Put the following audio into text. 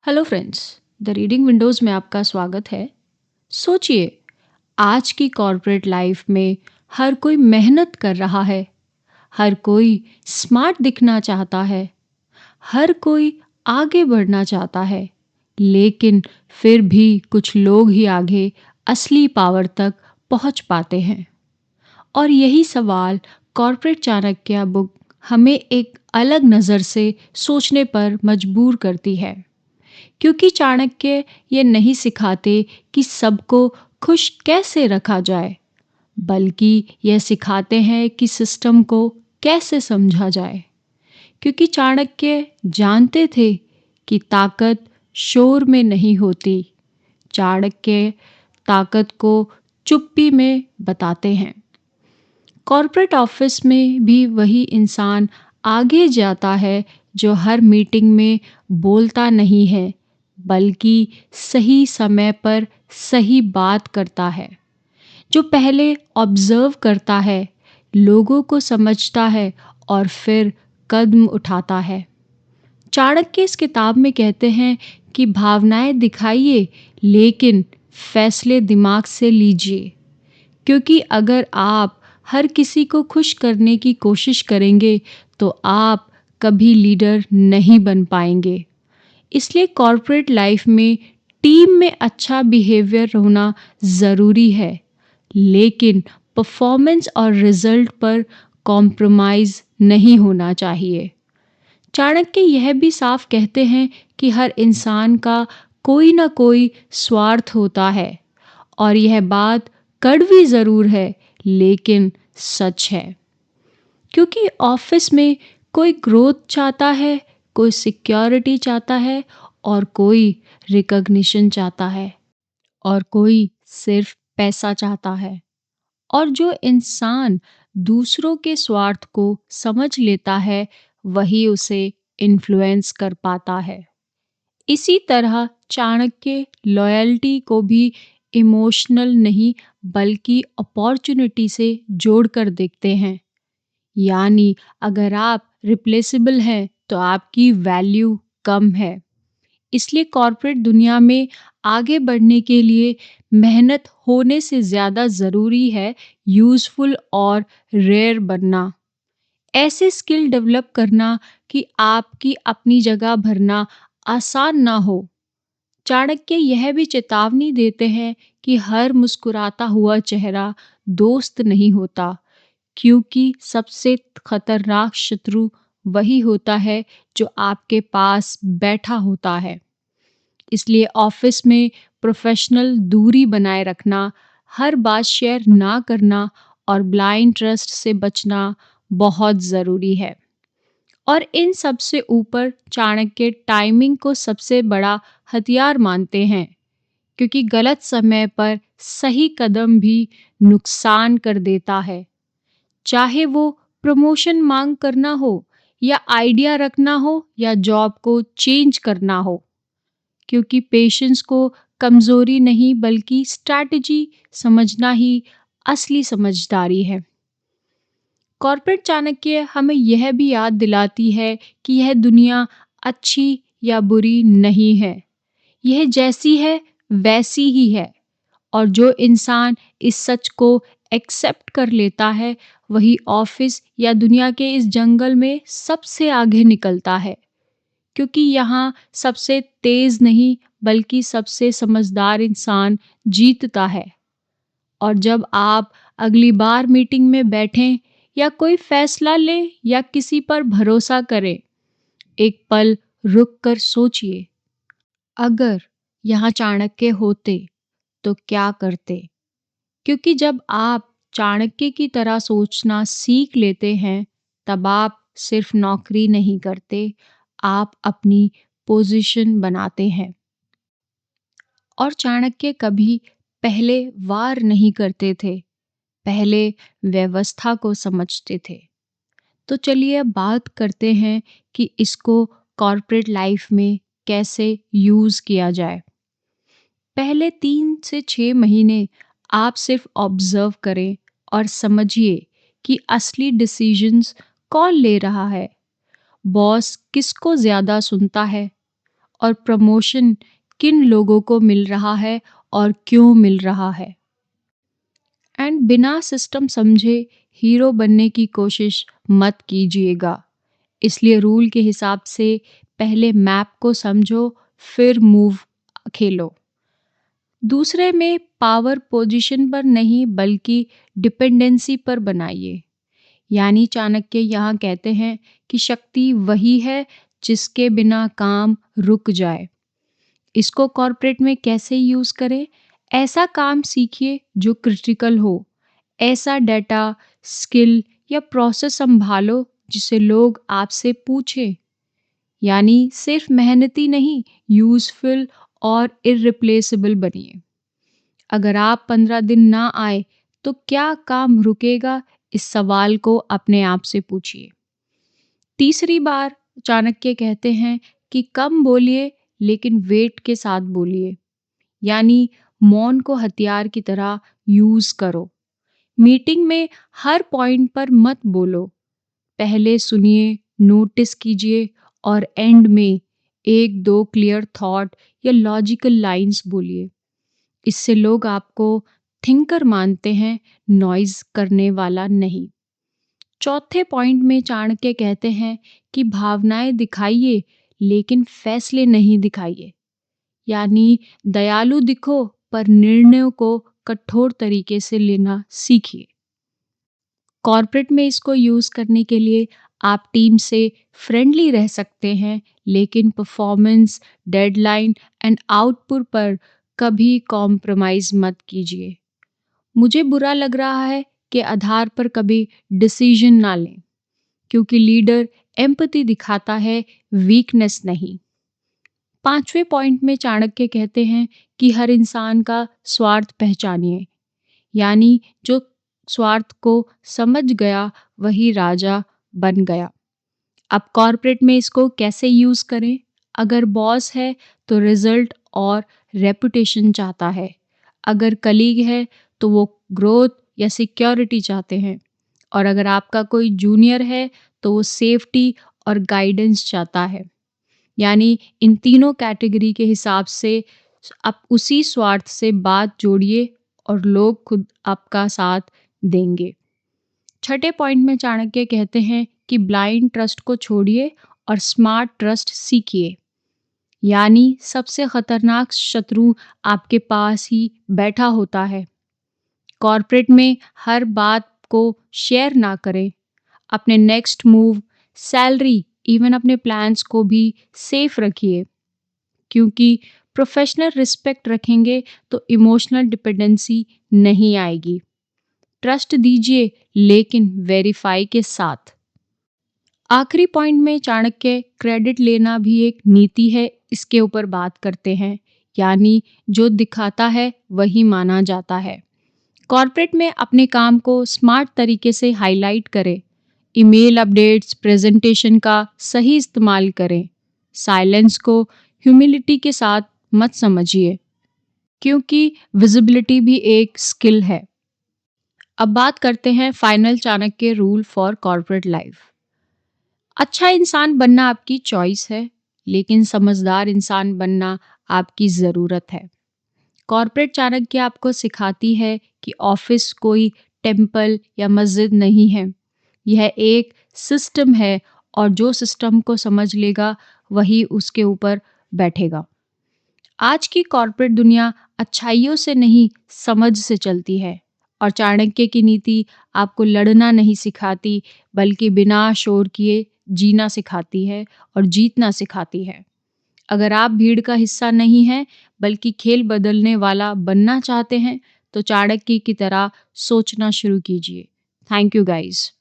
Hello friends, the reading Windows में आपका स्वागत है। सोचिए, आज की कॉर्पोरेट लाइफ में हर कोई मेहनत कर रहा है, हर कोई स्मार्ट दिखना चाहता है, हर कोई आगे बढ़ना चाहता है, लेकिन फिर भी कुछ लोग ही आगे असली पावर तक पहुंच पाते हैं। और यही सवाल कॉर्पोरेट चाणक्य बुक हमें एक अलग नज़र से सोचने पर मजबूर करती है। क्योंकि चाणक्य ये नहीं सिखाते कि सबको खुश कैसे रखा जाए, बल्कि यह सिखाते हैं कि सिस्टम को कैसे समझा जाए। क्योंकि चाणक्य जानते थे कि ताकत शोर में नहीं होती, चाणक्य ताकत को चुप्पी में बताते हैं। कॉर्पोरेट ऑफिस में भी वही इंसान आगे जाता है जो हर मीटिंग में बोलता नहीं है, बल्कि सही समय पर सही बात करता है, जो पहले ऑब्जर्व करता है, लोगों को समझता है और फिर कदम उठाता है। चाणक्य इस किताब में कहते हैं कि भावनाएं दिखाइए, लेकिन फैसले दिमाग से लीजिए। क्योंकि अगर आप हर किसी को खुश करने की कोशिश करेंगे तो आप कभी लीडर नहीं बन पाएंगे। इसलिए कॉर्पोरेट लाइफ में टीम में अच्छा बिहेवियर होना ज़रूरी है, लेकिन परफॉर्मेंस और रिजल्ट पर कॉम्प्रोमाइज़ नहीं होना चाहिए। चाणक्य यह भी साफ कहते हैं कि हर इंसान का कोई ना कोई स्वार्थ होता है, और यह बात कड़वी ज़रूर है, लेकिन सच है। क्योंकि ऑफिस में कोई ग्रोथ चाहता है, कोई सिक्योरिटी चाहता है, और कोई रिकॉग्निशन चाहता है, और कोई सिर्फ पैसा चाहता है। और जो इंसान दूसरों के स्वार्थ को समझ लेता है, वही उसे इन्फ्लुएंस कर पाता है। इसी तरह चाणक्य लॉयल्टी को भी इमोशनल नहीं, बल्कि अपॉर्चुनिटी से जोड़कर देखते हैं। यानी अगर आप रिप्लेसेबल हैं तो आपकी वैल्यू कम है। इसलिए कॉर्पोरेट दुनिया में आगे बढ़ने के लिए मेहनत होने से ज़्यादा ज़रूरी है यूज़फुल और रेयर बनना। ऐसे स्किल डेवलप करना कि आपकी अपनी जगह भरना आसान ना हो। चाणक्य यह भी चेतावनी देते हैं कि हर मुस्कुराता हुआ चेहरा दोस्त नहीं होता, क्योंकि सबसे खतरनाक शत्रु वही होता है जो आपके पास बैठा होता है। इसलिए ऑफिस में प्रोफेशनल दूरी बनाए रखना, हर बात शेयर ना करना और ब्लाइंड ट्रस्ट से बचना बहुत ज़रूरी है। और इन सब से ऊपर चाणक्य टाइमिंग को सबसे बड़ा हथियार मानते हैं, क्योंकि गलत समय पर सही कदम भी नुकसान कर देता है। चाहे वो प्रमोशन मांग करना हो, या आइडिया रखना हो, या जॉब को चेंज करना हो। क्योंकि पेशेंस को कमज़ोरी नहीं, बल्कि स्ट्रैटेजी समझना ही असली समझदारी है। कॉर्पोरेट चाणक्य हमें यह भी याद दिलाती है कि यह दुनिया अच्छी या बुरी नहीं है, यह जैसी है वैसी ही है। और जो इंसान इस सच को एक्सेप्ट कर लेता है, वही ऑफिस या दुनिया के इस जंगल में सबसे आगे निकलता है। क्योंकि यहाँ सबसे तेज नहीं, बल्कि सबसे समझदार इंसान जीतता है। और जब आप अगली बार मीटिंग में बैठें, या कोई फैसला लें, या किसी पर भरोसा करें, एक पल रुक कर सोचिए, अगर यहाँ चाणक्य होते तो क्या करते। क्योंकि जब आप चाणक्य की तरह सोचना सीख लेते हैं, तब आप सिर्फ नौकरी नहीं करते, आप अपनी पोजीशन बनाते हैं। और चाणक्य कभी पहले वार नहीं करते थे, पहले व्यवस्था को समझते थे। तो चलिए अब बात करते हैं कि इसको कॉर्पोरेट लाइफ में कैसे यूज़ किया जाए। पहले 3 से 6 महीने आप सिर्फ ऑब्जर्व करें और समझिए कि असली डिसीजंस कौन ले रहा है, बॉस किसको ज़्यादा सुनता है, और प्रमोशन किन लोगों को मिल रहा है और क्यों मिल रहा है। एंड बिना सिस्टम समझे हीरो बनने की कोशिश मत कीजिएगा। इसलिए रूल के हिसाब से पहले मैप को समझो, फिर मूव खेलो। दूसरे में पावर पोजीशन पर नहीं बल्कि डिपेंडेंसी पर बनाइए। यानी चाणक्य यहाँ कहते हैं कि शक्ति वही है जिसके बिना काम रुक जाए। इसको कॉर्पोरेट में कैसे यूज़ करें? ऐसा काम सीखिए जो क्रिटिकल हो। ऐसा डेटा, स्किल या प्रोसेस संभालो जिसे लोग आपसे पूछें। यानी सिर्फ मेहनती नहीं, यूज़फुल और इररिप्लेसेबल बनिए। अगर आप 15 दिन ना आए तो क्या काम रुकेगा? इस सवाल को अपने आप से पूछिए। तीसरी बार चाणक्य कहते हैं कि कम बोलिए लेकिन वेट के साथ बोलिए। यानी मौन को हथियार की तरह यूज करो। मीटिंग में हर पॉइंट पर मत बोलो। पहले सुनिए, नोटिस कीजिए और एंड में 1-2 क्लियर थॉट या लॉजिकल लाइंस बोलिए। इससे लोग आपको थिंकर मानते हैं, नॉइज करने वाला नहीं। चौथे पॉइंट में चाणक्य कहते हैं कि भावनाएं दिखाइए लेकिन फैसले नहीं दिखाइए। यानी दयालु दिखो पर निर्णयों को कठोर तरीके से लेना सीखिए। कॉर्पोरेट में इसको यूज करने के लिए आप टीम से फ्रेंडली रह सकते हैं, लेकिन परफॉर्मेंस, डेडलाइन एंड आउटपुट पर कभी कॉम्प्रोमाइज मत कीजिए। मुझे बुरा लग रहा है के आधार पर कभी डिसीजन ना लें, क्योंकि लीडर एम्पैथी दिखाता है, वीकनेस नहीं। पांचवें पॉइंट में चाणक्य कहते हैं कि हर इंसान का स्वार्थ पहचानिए। यानी जो स्वार्थ को समझ गया वही राजा बन गया। अब कॉर्पोरेट में इसको कैसे यूज करें? अगर बॉस है तो रिजल्ट और रेपुटेशन चाहता है। अगर कलीग है तो वो ग्रोथ या सिक्योरिटी चाहते हैं। और अगर आपका कोई जूनियर है तो वो सेफ्टी और गाइडेंस चाहता है। यानी इन तीनों कैटेगरी के हिसाब से आप उसी स्वार्थ से बात जोड़िए और लोग खुद आपका साथ देंगे। छठे पॉइंट में चाणक्य कहते हैं कि ब्लाइंड ट्रस्ट को छोड़िए और स्मार्ट ट्रस्ट सीखिए। यानी सबसे खतरनाक शत्रु आपके पास ही बैठा होता है। कॉर्पोरेट में हर बात को शेयर ना करें। अपने नेक्स्ट मूव, सैलरी, इवन अपने प्लान्स को भी सेफ रखिए, क्योंकि प्रोफेशनल रिस्पेक्ट रखेंगे तो इमोशनल डिपेंडेंसी नहीं आएगी। ट्रस्ट दीजिए लेकिन वेरीफाई के साथ। आखिरी पॉइंट में चाणक्य क्रेडिट लेना भी एक नीति है, इसके ऊपर बात करते हैं। यानी जो दिखाता है वही माना जाता है। कॉर्पोरेट में अपने काम को स्मार्ट तरीके से हाईलाइट करें। ईमेल अपडेट्स, प्रेजेंटेशन का सही इस्तेमाल करें। साइलेंस को ह्यूमिलिटी के साथ मत समझिए, क्योंकि विजिबिलिटी भी एक स्किल है। अब बात करते हैं final Chanakya rule for corporate life. अच्छा इंसान बनना आपकी चॉइस है, लेकिन समझदार इंसान बनना आपकी ज़रूरत है। कॉर्पोरेट चाणक्य आपको सिखाती है कि ऑफिस कोई टेम्पल या मस्जिद नहीं है। यह एक सिस्टम है और जो सिस्टम को समझ लेगा वही उसके ऊपर बैठेगा। आज की कॉर्पोरेट दुनिया अच्छाइयों से नहीं, समझ से चलती है और चाणक्य की नीति आपको लड़ना नहीं सिखाती, बल्कि बिना शोर किए जीना सिखाती है और जीतना सिखाती है। अगर आप भीड़ का हिस्सा नहीं हैं, बल्कि खेल बदलने वाला बनना चाहते हैं, तो चाणक्य की तरह सोचना शुरू कीजिए। Thank you guys.